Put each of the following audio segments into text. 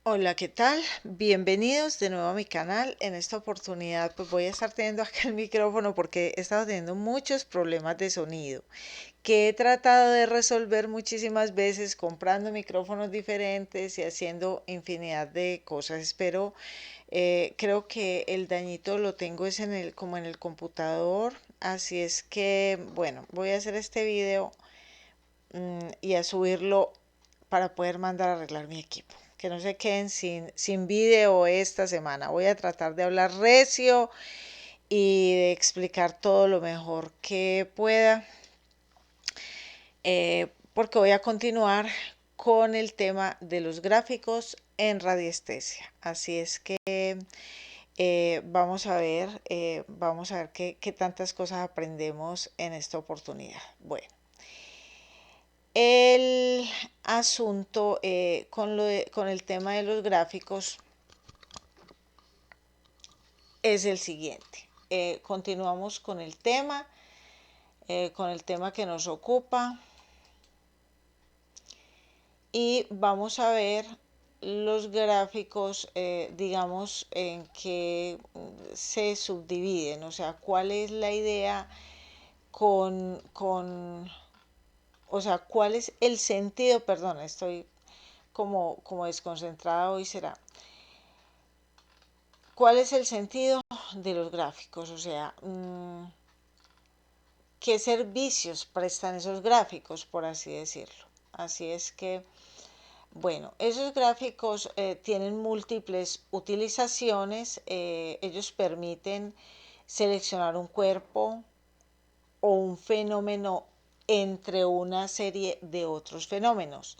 Hola, ¿qué tal? Bienvenidos de nuevo a mi canal. En esta oportunidad pues voy a estar teniendo acá el micrófono porque he estado teniendo muchos problemas de sonido que he tratado de resolver muchísimas veces comprando micrófonos diferentes y haciendo infinidad de cosas. Pero creo que el dañito lo tengo es como en el computador. Así es que bueno, voy a hacer este video y a subirlo para poder mandar a arreglar mi equipo. Que no se queden sin video esta semana. Voy a tratar de hablar recio y de explicar todo lo mejor que pueda, porque voy a continuar con el tema de los gráficos en radiestesia. Así es que vamos a ver qué tantas cosas aprendemos en esta oportunidad. Bueno. El asunto con el tema de los gráficos es el siguiente. Continuamos con el tema que nos ocupa y vamos a ver los gráficos, digamos, en que se subdividen, o sea, cuál es la idea o sea, cuál es el sentido, perdón, estoy como desconcentrada hoy será. ¿Cuál es el sentido de los gráficos? O sea, ¿qué servicios prestan esos gráficos, por así decirlo? Así es que, bueno, esos gráficos tienen múltiples utilizaciones. Ellos permiten seleccionar un cuerpo o un fenómeno entre una serie de otros fenómenos,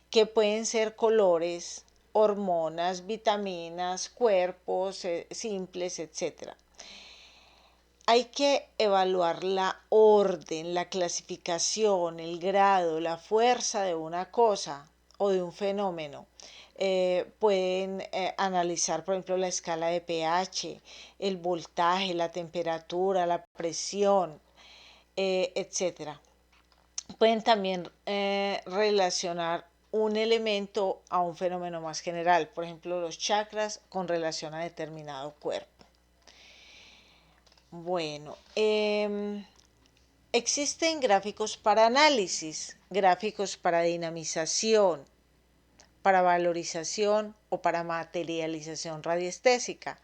que pueden ser colores, hormonas, vitaminas, cuerpos simples, etcétera. Hay que evaluar la orden, la clasificación, el grado, la fuerza de una cosa o de un fenómeno. Pueden analizar, por ejemplo, la escala de pH, el voltaje, la temperatura, la presión, etcétera. Pueden también relacionar un elemento a un fenómeno más general, por ejemplo, los chakras con relación a determinado cuerpo. Bueno, existen gráficos para análisis, gráficos para dinamización, para valorización o para materialización radiestésica.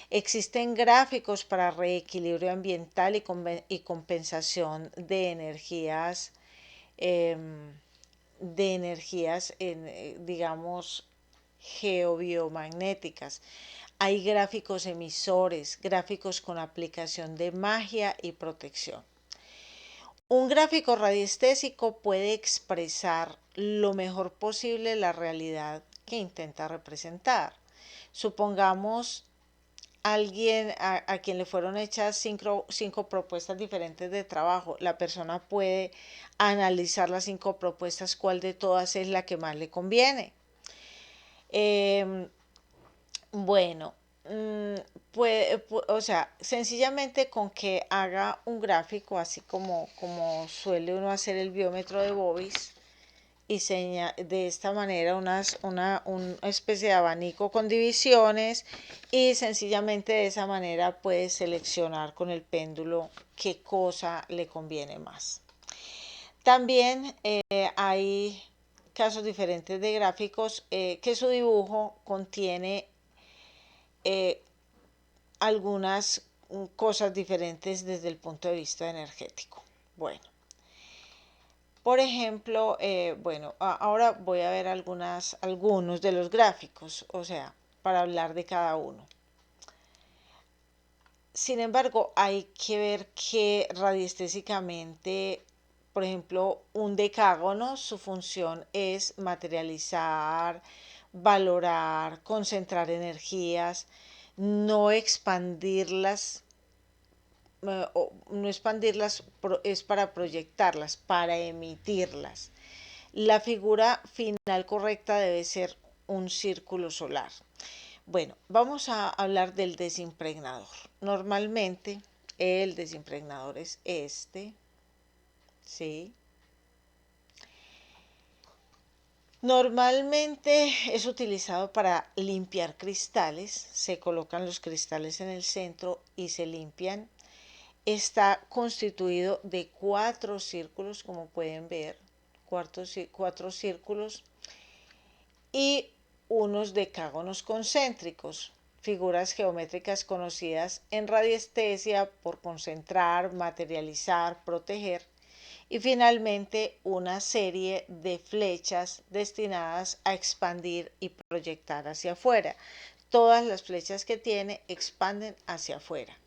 Existen gráficos para reequilibrio ambiental y compensación eh, de energías digamos, geobiomagnéticas. Hay gráficos emisores, gráficos con aplicación de magia y protección. Un gráfico radiestésico puede expresar lo mejor posible la realidad que intenta representar. Supongamos alguien a quien le fueron hechas cinco propuestas diferentes de trabajo. La persona puede analizar las 5 propuestas, cuál de todas es la que más le conviene. Eh, bueno, o sea, sencillamente con que haga un gráfico, así como suele uno hacer el biómetro de Bobis, y de esta manera una especie de abanico con divisiones, y sencillamente de esa manera puede seleccionar con el péndulo qué cosa le conviene más. También hay casos diferentes de gráficos que su dibujo contiene eh, algunas cosas diferentes desde el punto de vista energético. Bueno, por ejemplo, bueno, ahora voy a ver algunos de los gráficos, o sea, para hablar de cada uno. Sin embargo, hay que ver que radiestésicamente, por ejemplo, un decágono, su función es materializar, valorar, concentrar energías, no expandirlas, no expandirlas, es para proyectarlas, para emitirlas. La figura final correcta debe ser un círculo solar. Bueno, vamos a hablar del desimpregnador. Normalmente el desimpregnador es este, ¿sí? Normalmente es utilizado para limpiar cristales, se colocan los cristales en el centro y se limpian. Está constituido de cuatro círculos, como pueden ver, cuatro círculos y unos decágonos concéntricos, figuras geométricas conocidas en radiestesia por concentrar, materializar, proteger, y finalmente una serie de flechas destinadas a expandir y proyectar hacia afuera. Todas las flechas que tiene expanden hacia afuera.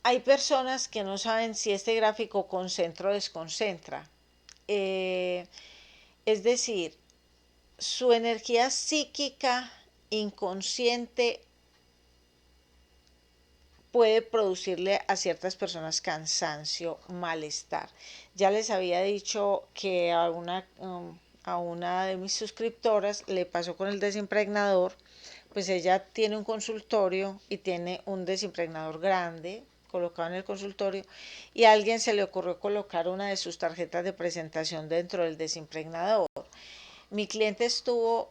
Hay personas que no saben si este gráfico concentra o desconcentra. Es decir, su energía psíquica inconsciente puede producirle a ciertas personas cansancio, malestar. Ya les había dicho que a una de mis suscriptoras le pasó con el desimpregnador. Pues ella tiene un consultorio y tiene un desimpregnador grande colocado en el consultorio, y a alguien se le ocurrió colocar una de sus tarjetas de presentación dentro del desimpregnador. Mi cliente estuvo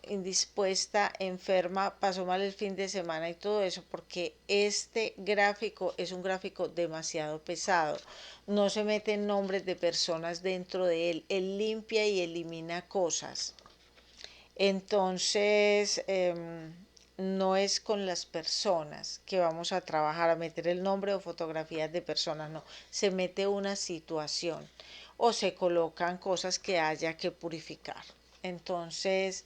indispuesta, enferma, pasó mal el fin de semana y todo eso porque este gráfico es un gráfico demasiado pesado. No se meten nombres de personas dentro de él. Él limpia y elimina cosas. Entonces, no es con las personas que vamos a trabajar, a meter el nombre o fotografías de personas, no. Se mete una situación o se colocan cosas que haya que purificar. Entonces,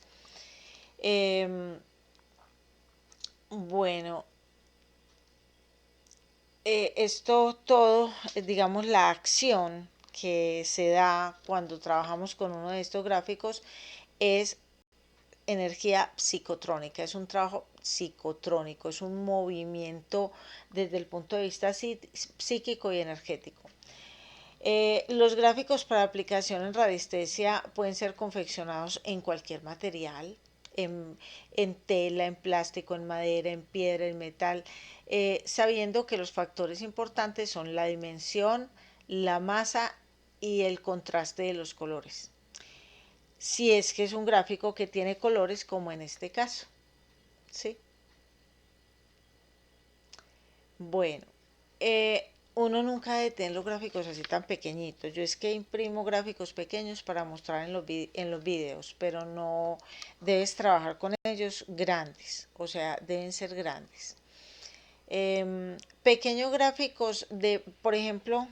bueno, esto todo, digamos, la acción que se da cuando trabajamos con uno de estos gráficos es energía psicotrónica, es un trabajo psicotrónico, es un movimiento desde el punto de vista psíquico y energético. Los gráficos para aplicación en radiestesia pueden ser confeccionados en cualquier material, en tela, en plástico, en madera, en piedra, en metal, sabiendo que los factores importantes son la dimensión, la masa y el contraste de los colores. Si es que es un gráfico que tiene colores, como en este caso, ¿sí? Bueno, uno nunca debe tener los gráficos así tan pequeñitos. Yo es que imprimo gráficos pequeños para mostrar en los videos, pero no debes trabajar con ellos grandes, o sea, deben ser grandes. Pequeños gráficos de, por ejemplo,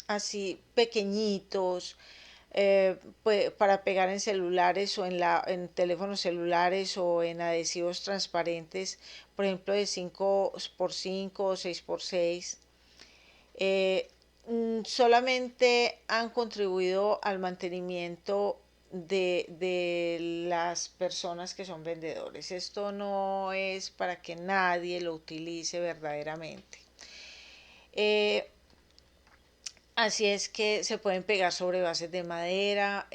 así pequeñitos, para pegar en celulares o en teléfonos celulares o en adhesivos transparentes, por ejemplo de 5x5 o 6x6, solamente han contribuido al mantenimiento de las personas que son vendedores. Esto no es para que nadie lo utilice verdaderamente. Así es que se pueden pegar sobre bases de madera,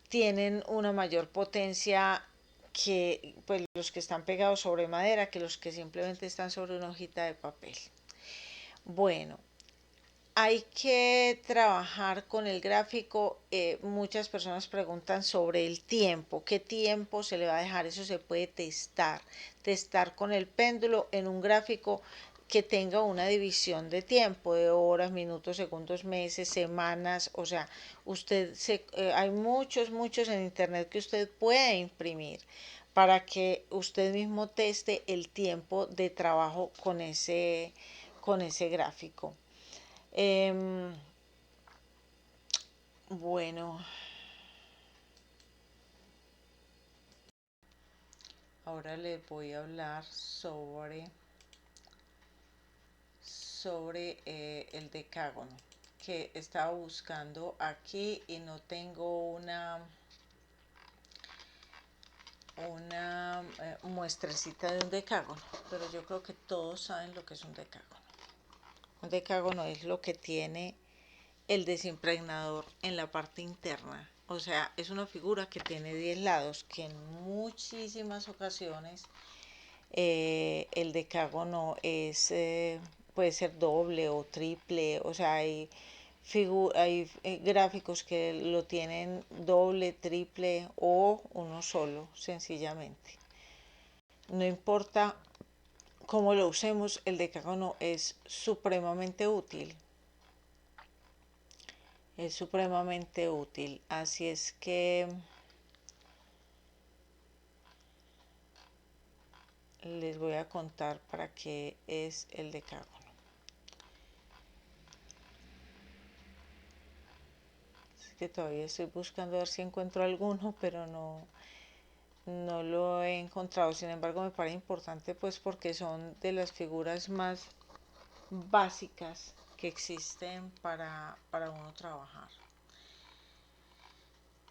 tienen una mayor potencia que pues, los que están pegados sobre madera que los que simplemente están sobre una hojita de papel. Bueno, hay que trabajar con el gráfico. Muchas personas preguntan sobre el tiempo, qué tiempo se le va a dejar. Eso se puede testar con el péndulo en un gráfico que tenga una división de tiempo, de horas, minutos, segundos, meses, semanas. O sea, hay muchos en internet que usted puede imprimir para que usted mismo teste el tiempo de trabajo con ese gráfico. Bueno, ahora les voy a hablar sobre el decágono, que estaba buscando aquí y no tengo una muestrecita de un decágono, pero yo creo que todos saben lo que es un decágono. Un decágono es lo que tiene el desimpregnador en la parte interna. O sea, es una figura que tiene 10 lados, que en muchísimas ocasiones el decágono es puede ser doble o triple, o sea, hay gráficos que lo tienen doble, triple o uno solo, sencillamente. No importa cómo lo usemos, el decágono es supremamente útil. Es supremamente útil. Así es que les voy a contar para qué es el decágono. Es que todavía estoy buscando a ver si encuentro alguno, pero no lo he encontrado. Sin embargo, me parece importante pues porque son de las figuras más básicas que existen para uno trabajar.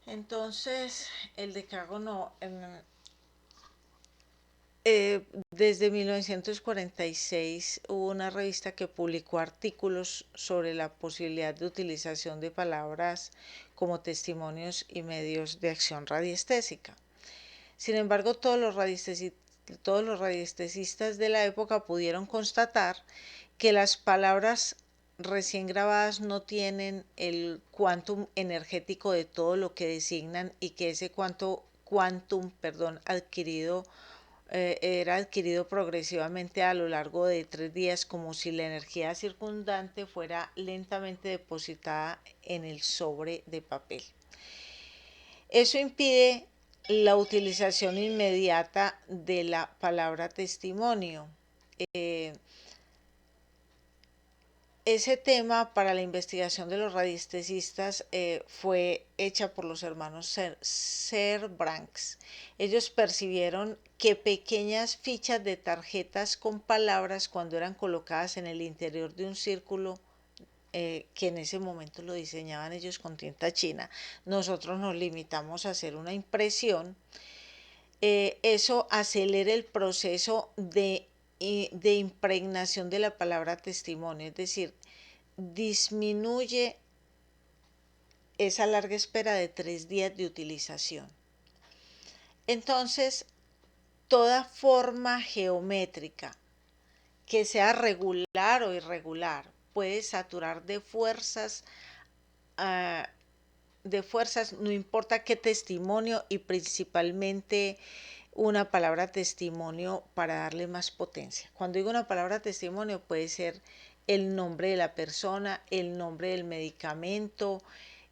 Entonces, el decágono desde 1946 hubo una revista que publicó artículos sobre la posibilidad de utilización de palabras como testimonios y medios de acción radiestésica. Sin embargo, todos los radiestesistas de la época pudieron constatar que las palabras recién grabadas no tienen el quantum energético de todo lo que designan y que ese quantum, adquirido era adquirido progresivamente a lo largo de 3 días, como si la energía circundante fuera lentamente depositada en el sobre de papel. Eso impide la utilización inmediata de la palabra testimonio. Eh, Ese tema para la investigación de los radiestesistas fue hecha por los hermanos Branks. Ellos percibieron que pequeñas fichas de tarjetas con palabras, cuando eran colocadas en el interior de un círculo, que en ese momento lo diseñaban ellos con tinta china, nosotros nos limitamos a hacer una impresión. Eso acelera el proceso de impregnación de la palabra testimonio, es decir, disminuye esa larga espera de 3 días de utilización. Entonces, toda forma geométrica que sea regular o irregular puede saturar de fuerzas, no importa qué testimonio, y principalmente una palabra testimonio para darle más potencia. Cuando digo una palabra testimonio, puede ser el nombre de la persona, el nombre del medicamento,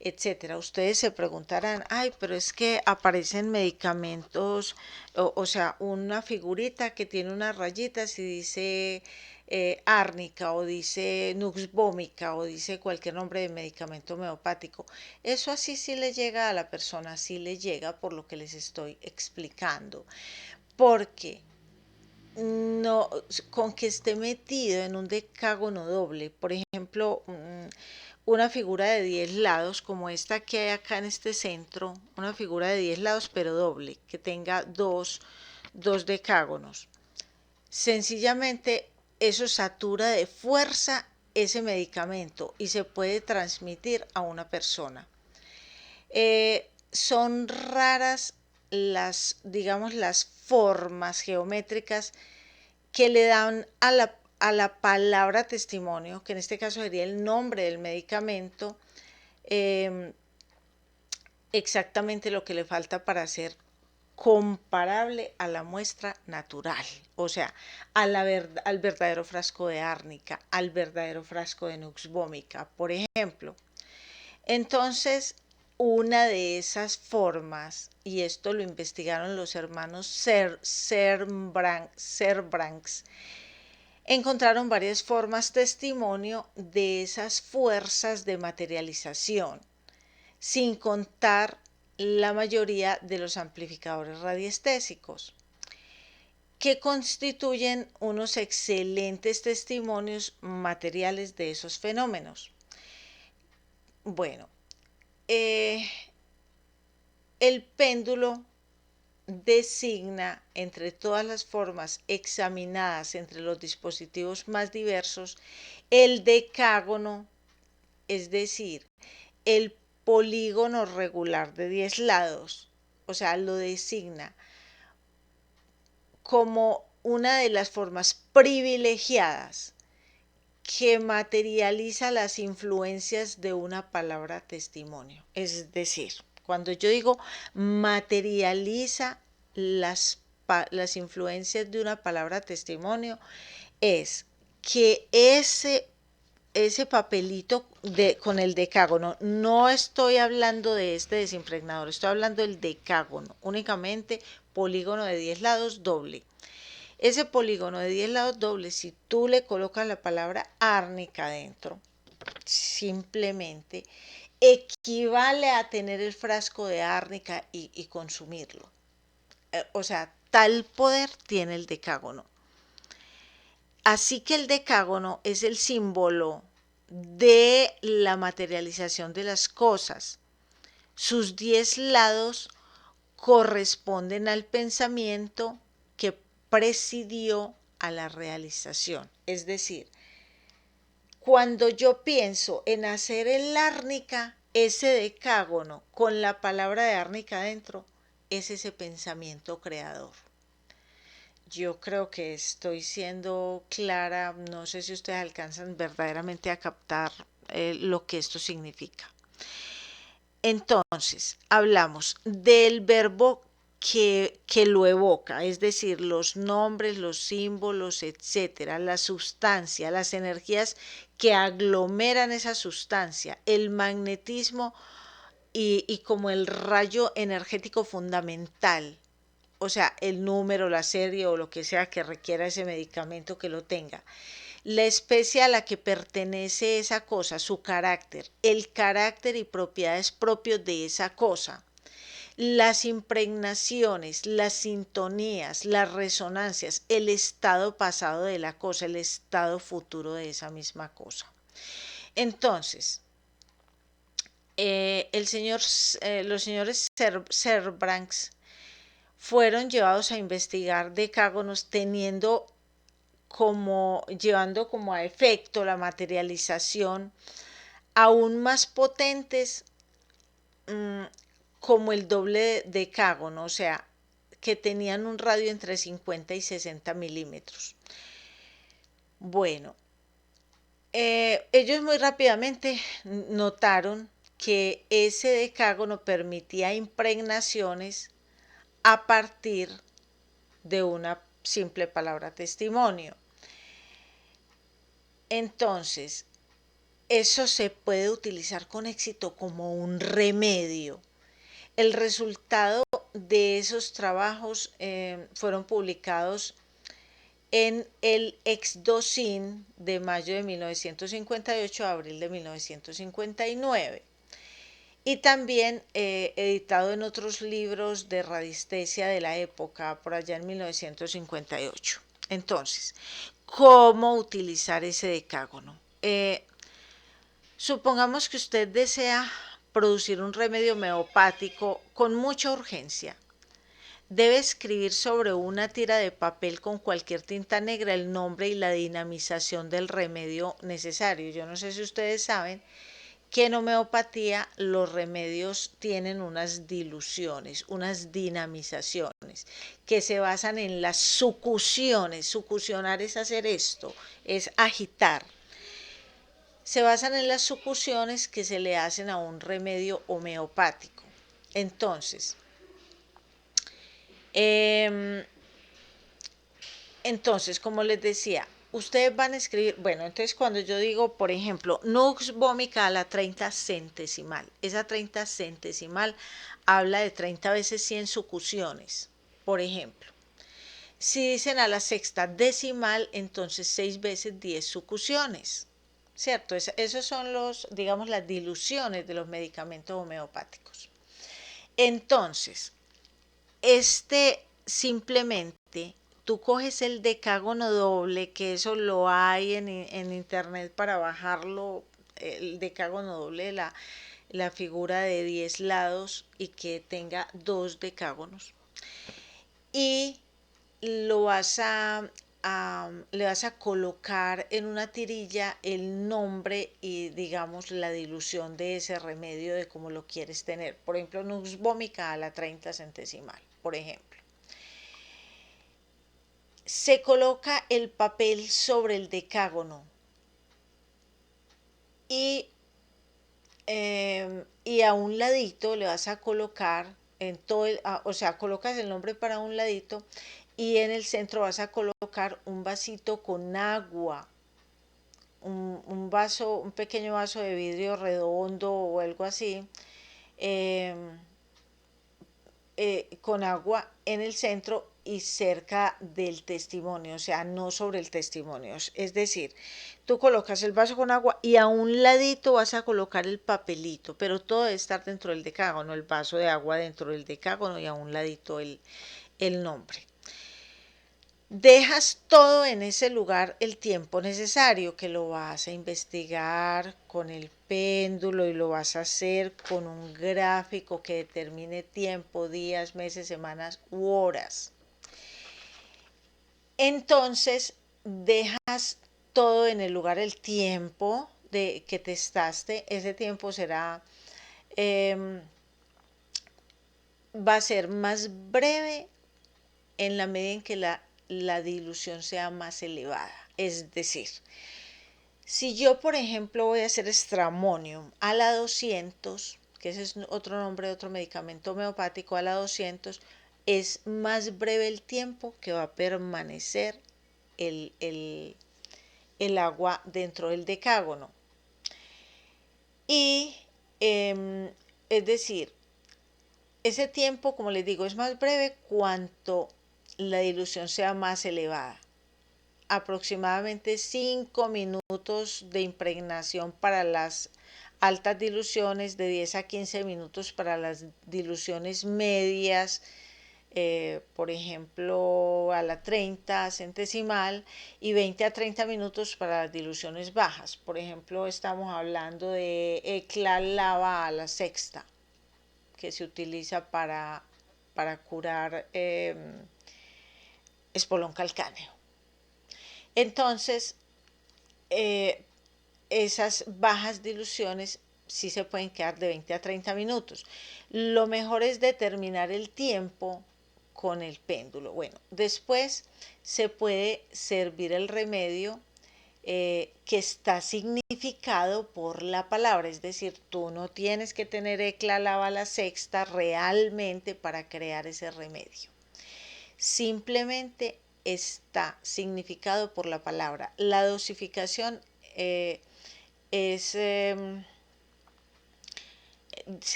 etcétera. Ustedes se preguntarán, ay, pero es que aparecen medicamentos, o sea, una figurita que tiene unas rayitas y dice árnica o dice nuxvómica o dice cualquier nombre de medicamento homeopático. Eso así sí le llega a la persona, sí le llega por lo que les estoy explicando. Porque no, con que esté metido en un decágono doble, por ejemplo, una figura de 10 lados, como esta que hay acá en este centro, una figura de 10 lados pero doble, que tenga dos decágonos. Sencillamente eso satura de fuerza ese medicamento y se puede transmitir a una persona. Son raras digamos, las formas geométricas que le dan a la palabra testimonio, que en este caso sería el nombre del medicamento, eh, exactamente lo que le falta para ser comparable a la muestra natural, o sea, al verdadero frasco de árnica, al verdadero frasco de nuxvómica, por ejemplo. Entonces, una de esas formas, y esto lo investigaron los hermanos Branks, encontraron varias formas testimonio de esas fuerzas de materialización, sin contar la mayoría de los amplificadores radiestésicos, que constituyen unos excelentes testimonios materiales de esos fenómenos. Bueno, el péndulo designa, entre todas las formas examinadas entre los dispositivos más diversos, el decágono, es decir, el polígono regular de 10 lados, o sea, lo designa como una de las formas privilegiadas que materializa las influencias de una palabra testimonio. Es decir, cuando yo digo materializa las influencias de una palabra testimonio, es que ese papelito con el decágono, no estoy hablando de este desimpregnador, estoy hablando del decágono, únicamente polígono de 10 lados doble. Ese polígono de 10 lados dobles, si tú le colocas la palabra árnica dentro, simplemente equivale a tener el frasco de árnica y consumirlo. O sea, tal poder tiene el decágono. Así que el decágono es el símbolo de la materialización de las cosas. Sus 10 lados corresponden al pensamiento que presidió a la realización. Es decir, cuando yo pienso en hacer el árnica, ese decágono con la palabra de árnica dentro es ese pensamiento creador. Yo creo que estoy siendo clara, no sé si ustedes alcanzan verdaderamente a captar lo que esto significa. Entonces, hablamos del verbo que lo evoca, es decir, los nombres, los símbolos, etcétera, la sustancia, las energías que aglomeran esa sustancia, el magnetismo y como el rayo energético fundamental, o sea, el número, la serie o lo que sea que requiera ese medicamento que lo tenga. La especie a la que pertenece esa cosa, su carácter, el carácter y propiedades propios de esa cosa, las impregnaciones, las sintonías, las resonancias, el estado pasado de la cosa, el estado futuro de esa misma cosa. Entonces, los señores Serbranks fueron llevados a investigar decágonos llevando como a efecto la materialización aún más potentes, como el doble decágono, o sea, que tenían un radio entre 50 y 60 milímetros. Bueno, ellos muy rápidamente notaron que ese decágono permitía impregnaciones a partir de una simple palabra testimonio. Entonces, eso se puede utilizar con éxito como un remedio. El resultado de esos trabajos fueron publicados en el Exdocin de mayo de 1958 a abril de 1959 y también editado en otros libros de radiestesia de la época, por allá en 1958. Entonces, ¿cómo utilizar ese decágono? Supongamos que usted desea producir un remedio homeopático con mucha urgencia. Debe escribir sobre una tira de papel con cualquier tinta negra el nombre y la dinamización del remedio necesario. Yo no sé si ustedes saben que en homeopatía los remedios tienen unas diluciones, unas dinamizaciones, que se basan en las sucusiones. Sucusionar es hacer esto, es agitar. Se basan en las sucusiones que se le hacen a un remedio homeopático. Entonces, como les decía, ustedes van a escribir, bueno, entonces cuando yo digo, por ejemplo, nux vomica a la 30 centesimal, esa 30 centesimal habla de 30 veces 100 sucusiones, por ejemplo. Si dicen a la sexta decimal, entonces 6 veces 10 sucusiones, ¿cierto? Esos son digamos, las diluciones de los medicamentos homeopáticos. Entonces, simplemente tú coges el decágono doble, que eso lo hay en internet para bajarlo, el decágono doble de la figura de 10 lados y que tenga 2 decágonos. Y lo le vas a colocar en una tirilla el nombre y digamos la dilución de ese remedio de cómo lo quieres tener. Por ejemplo, nux vomica a la 30 centesimal, por ejemplo. Se coloca el papel sobre el decágono y, y a un ladito le vas a colocar en todo o sea, colocas el nombre para un ladito y en el centro vas a colocar un vasito con agua, un vaso, un pequeño vaso de vidrio redondo o algo así, eh, con agua en el centro y cerca del testimonio, o sea, no sobre el testimonio. Es decir, tú colocas el vaso con agua y a un ladito vas a colocar el papelito, pero todo debe estar dentro del decágono, el vaso de agua dentro del decágono y a un ladito el nombre. Dejas todo en ese lugar el tiempo necesario, que lo vas a investigar con el péndulo y lo vas a hacer con un gráfico que determine tiempo, días, meses, semanas u horas. Entonces dejas todo en el lugar el tiempo de que testaste. Ese tiempo será, eh, va a ser más breve en la medida en que la dilución sea más elevada. Es decir, si yo, por ejemplo, voy a hacer Stramonium a la 200, que ese es otro nombre de otro medicamento homeopático, a la 200, es más breve el tiempo que va a permanecer el, el, el agua dentro del decágono. Y es decir, ese tiempo, como les digo, es más breve cuanto la dilución sea más elevada. Aproximadamente 5 minutos de impregnación para las altas diluciones, de 10 a 15 minutos para las diluciones medias, por ejemplo, a la 30 centesimal, y 20 a 30 minutos para las diluciones bajas. Por ejemplo, estamos hablando de Eclal-Lava a la sexta, que se utiliza para curar espolón calcáneo. Entonces, eh, esas bajas diluciones sí se pueden quedar de 20 a 30 minutos. Lo mejor es determinar el tiempo con el péndulo. Bueno, después se puede servir el remedio que está significado por la palabra, es decir, tú no tienes que tener eclalava a la sexta realmente para crear ese remedio. Simplemente está significado por la palabra. La dosificación es, se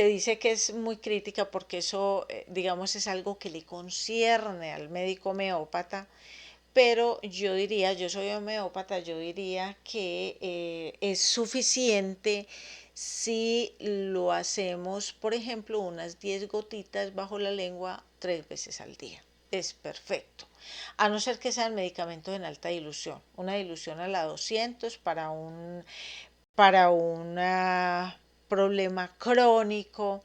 dice que es muy crítica porque eso, digamos, es algo que le concierne al médico homeópata, pero yo diría, yo soy homeópata, yo diría que es suficiente si lo hacemos, por ejemplo, unas 10 gotitas bajo la lengua 3 veces al día. Es perfecto. A no ser que sean medicamentos en alta dilución. Una dilución a la 200 para un problema crónico.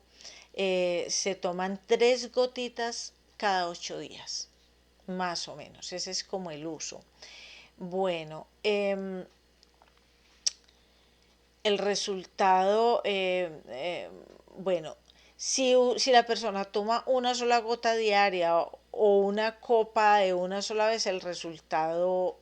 Se toman 3 gotitas cada 8 días, más o menos. Ese es como el uso. Bueno, el resultado, bueno, si la persona toma una sola gota diaria o una copa de una sola vez, el resultado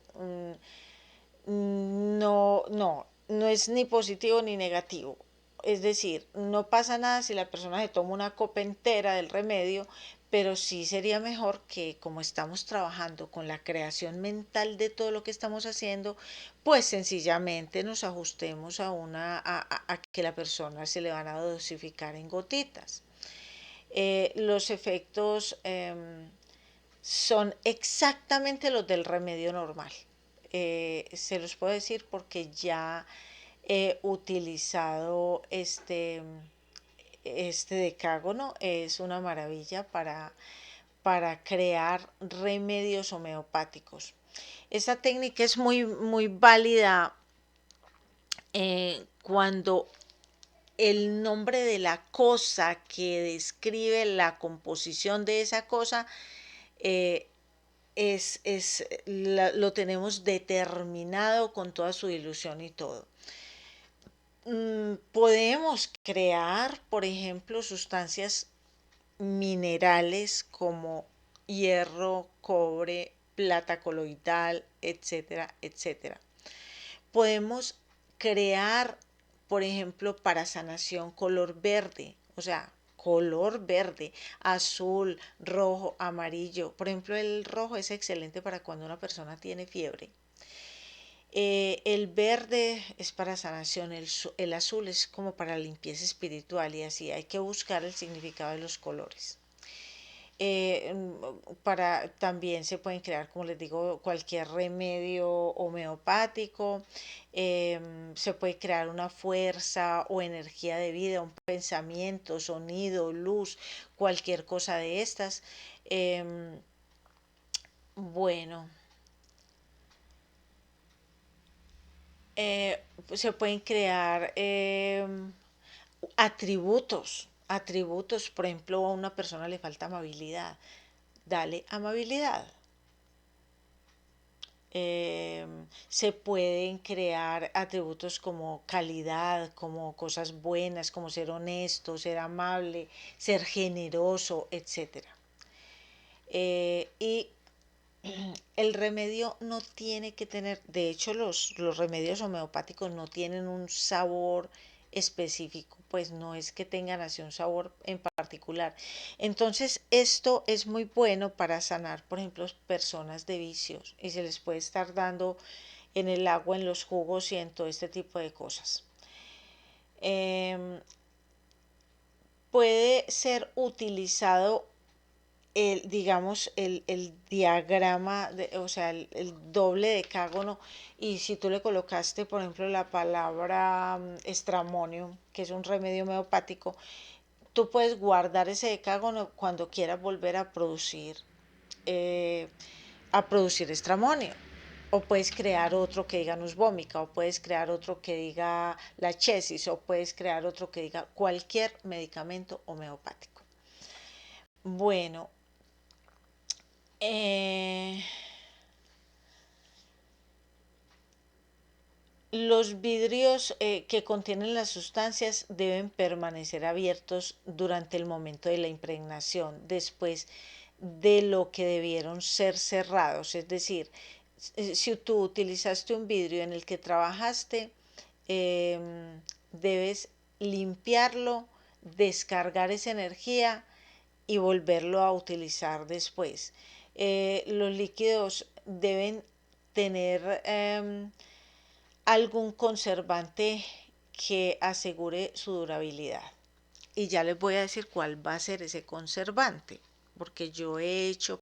no es ni positivo ni negativo. Es decir, no pasa nada si la persona se toma una copa entera del remedio, pero sí sería mejor que, como estamos trabajando con la creación mental de todo lo que estamos haciendo, pues sencillamente nos ajustemos a que la persona se le van a dosificar en gotitas. Los efectos son exactamente los del remedio normal. Se los puedo decir porque ya he utilizado este decágono. Es una maravilla para crear remedios homeopáticos. Esta técnica es muy válida cuando el nombre de la cosa que describe la composición de esa cosa eh, lo tenemos determinado con toda su ilusión y todo. Podemos crear, por ejemplo, sustancias minerales como hierro, cobre, plata coloidal, etcétera, etcétera. Podemos crear por ejemplo, para sanación, color verde, o sea, color verde, azul, rojo, amarillo. Por ejemplo, el rojo es excelente para cuando una persona tiene fiebre. El verde es para sanación, el azul es como para limpieza espiritual y así hay que buscar el significado de los colores. Para también se pueden crear, como les digo, cualquier remedio homeopático. Se puede crear una fuerza o energía de vida, un pensamiento, sonido, luz, cualquier cosa de estas. Em, bueno, se pueden crear atributos. Por ejemplo, a una persona le falta amabilidad. Dale amabilidad. Se pueden crear atributos como calidad, como cosas buenas, como ser honesto, ser amable, ser generoso, etcétera. Y el remedio no tiene que tener, de hecho los remedios homeopáticos no tienen un sabor específico, pues no es que tengan así un sabor en particular. Entonces esto es muy bueno para sanar, por ejemplo, personas de vicios y se les puede estar dando en el agua, en los jugos y en todo este tipo de cosas. Eh, Puede ser utilizado digamos, el diagrama, o sea, el doble decágono, y si tú le colocaste, por ejemplo, la palabra estramonio, que es un remedio homeopático, tú puedes guardar ese decágono cuando quieras volver eh, a producir estramonio. O puedes crear otro que diga nusbómica, o puedes crear otro que diga la chesis, o puedes crear otro que diga cualquier medicamento homeopático. Bueno, eh, los vidrios que contienen las sustancias deben permanecer abiertos durante el momento de la impregnación, después de lo que debieron ser cerrados. Es decir, si tú utilizaste un vidrio en el que trabajaste, eh, debes limpiarlo, descargar esa energía y volverlo a utilizar después. Los líquidos deben tener algún conservante que asegure su durabilidad. Y ya les voy a decir cuál va a ser ese conservante, porque yo he hecho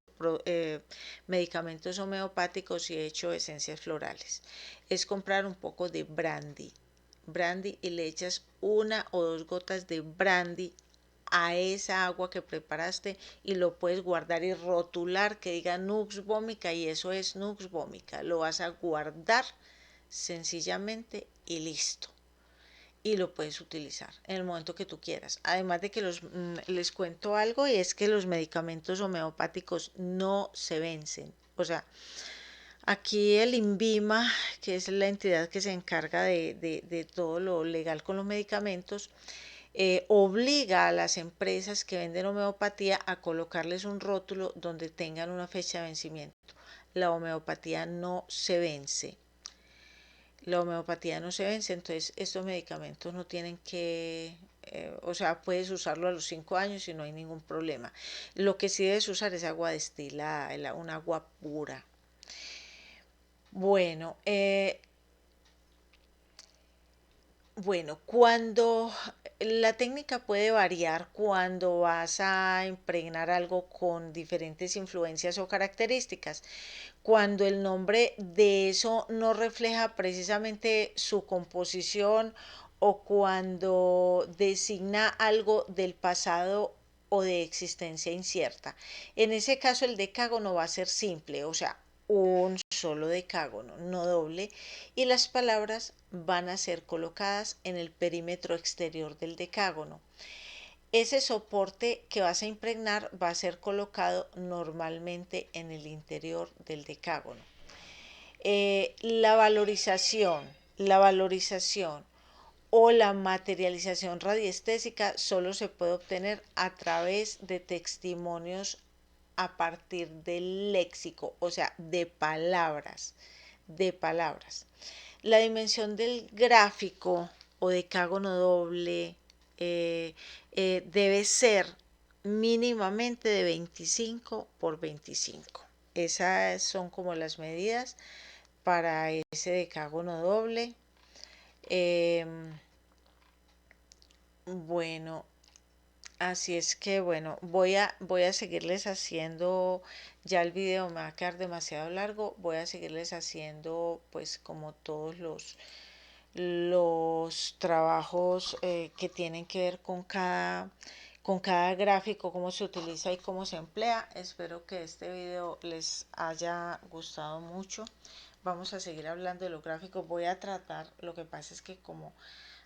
medicamentos homeopáticos y he hecho esencias florales. Es comprar un poco de brandy y le echas 1 o 2 gotas de brandy a esa agua que preparaste y lo puedes guardar y rotular que diga Nux Vomica y eso es Nux Vomica. Lo vas a guardar sencillamente y listo. Y lo puedes utilizar en el momento que tú quieras. Además de que les cuento algo y es que los medicamentos homeopáticos no se vencen. O sea, aquí el INVIMA, que es la entidad que se encarga de todo lo legal con los medicamentos, obliga a las empresas que venden homeopatía a colocarles un rótulo donde tengan una fecha de vencimiento. La homeopatía no se vence. La homeopatía no se vence, entonces estos medicamentos no tienen que, o sea, puedes usarlo a los 5 años y no hay ningún problema. Lo que sí debes usar es agua destilada, un agua pura. Bueno, cuando la técnica puede variar cuando vas a impregnar algo con diferentes influencias o características, cuando el nombre de eso no refleja precisamente su composición o cuando designa algo del pasado o de existencia incierta. En ese caso el decágono va a ser simple, o sea, un solo decágono, no doble, y las palabras van a ser colocadas en el perímetro exterior del decágono. Ese soporte que vas a impregnar va a ser colocado normalmente en el interior del decágono. La valorización o la materialización radiestésica solo se puede obtener a través de testimonios a partir del léxico, o sea, de palabras. La dimensión del gráfico o decágono doble debe ser mínimamente de 25 por 25. Esas son como las medidas para ese decágono doble. Bueno, así es que bueno, voy a seguirles haciendo, ya el video me va a quedar demasiado largo, voy a seguirles haciendo pues como todos los trabajos que tienen que ver con cada gráfico, cómo se utiliza y cómo se emplea. Espero que este video les haya gustado mucho. Vamos a seguir hablando de los gráficos. Voy a tratar, lo que pasa es que como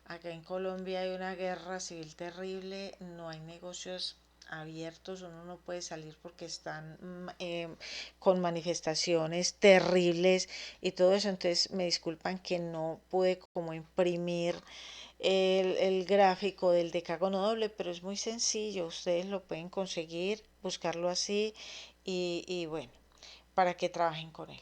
acá en Colombia hay una guerra civil terrible, no hay negocios abiertos, uno no puede salir porque están con manifestaciones terribles y todo eso, entonces me disculpan que no pude como imprimir el gráfico del decágono doble, pero es muy sencillo, ustedes lo pueden conseguir, buscarlo así y bueno, para que trabajen con él.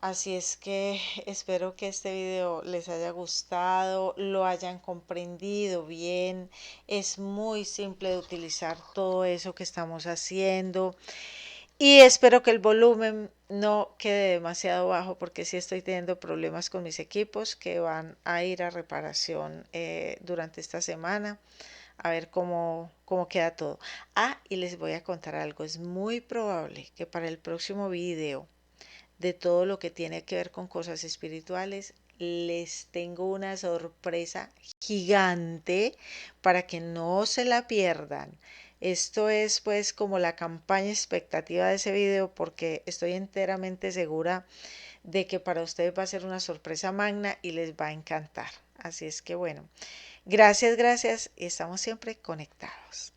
Así es que espero que este video les haya gustado, lo hayan comprendido bien. Es muy simple de utilizar todo eso que estamos haciendo. Y espero que el volumen no quede demasiado bajo porque sí estoy teniendo problemas con mis equipos que van a ir a reparación durante esta semana. A ver cómo queda todo. Ah, y les voy a contar algo. Es muy probable que para el próximo video de todo lo que tiene que ver con cosas espirituales, les tengo una sorpresa gigante para que no se la pierdan. Esto es pues como la campaña expectativa de ese video porque estoy enteramente segura de que para ustedes va a ser una sorpresa magna y les va a encantar. Así es que bueno, gracias y estamos siempre conectados.